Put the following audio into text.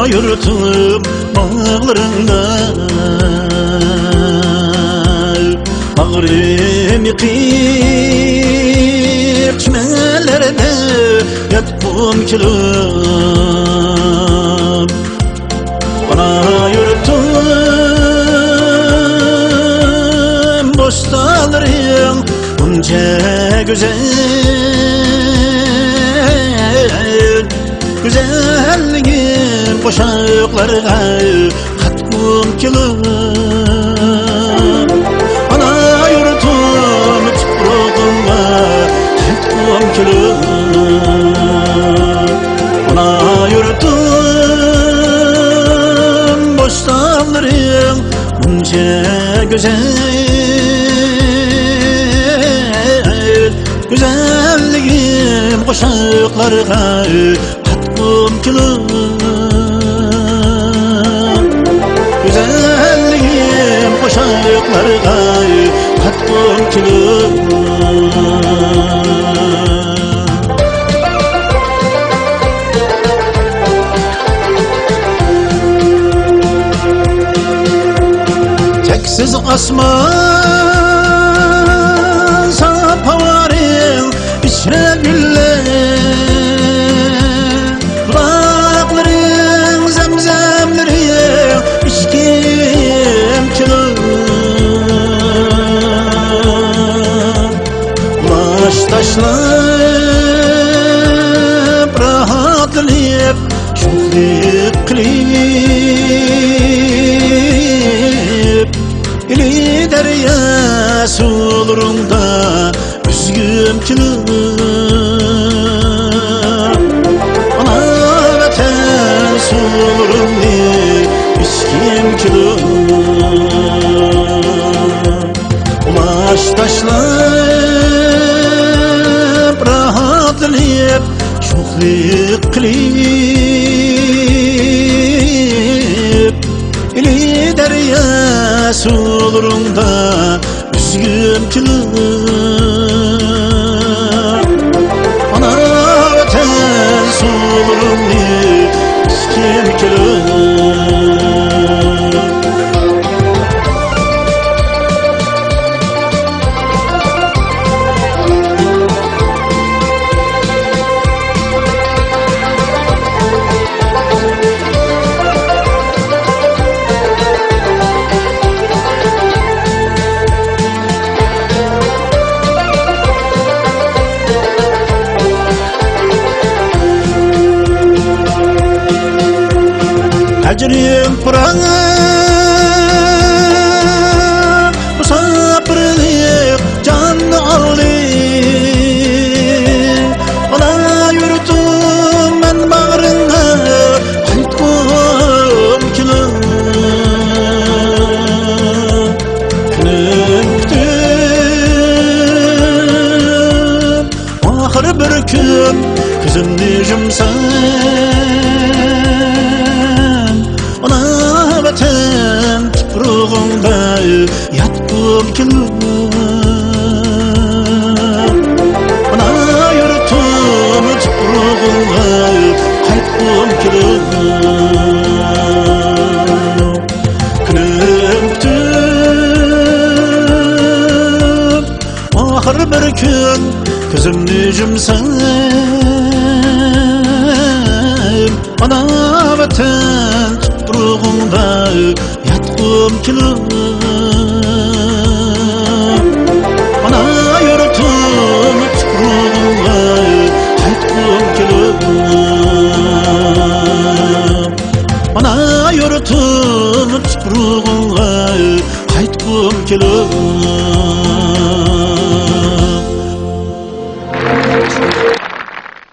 yurtum bağlarında ağrım yıkıp çimenlerde yatpım kilip ana yurtum bostanlarım bunca güzelliğin boşaklarına katmım kilip ana yurtum tuprağıma katmım kilip ana yurtum bostanlarım bunca güzelliğin boşaklarına katmım kilip güzelliğin boşaklarına katmım kilip teksiz asman sap havarım içine güller kulakların zemzemleri içkim kilip ulaş taşlap rahatlayıp şuhlik kılıp ili derya sularında üzgüm kilip ana vatan sularını içkim kilip ulaş taşlap rahatlayıp şuhlik kılıp ili derya sularında üzgüm kilip ana vatan sularını içkim kilip Ecrim Kur'an'a musafirlik canlı aldı ana yurtum ben bağrına aytkum kilip günüm kütüp ahir bir gün kızımni yumsam ana vatan tuprağında yatpım kilip ana yurtum tuprağına qaytpım kilip günüm kütüp ahir bir gün ko'zimni yumsam ana vatan tuprağında yatpım kilip ana yurtum tuprağına qaytpım kilip ana yurtum tuprağına qaytpım kilip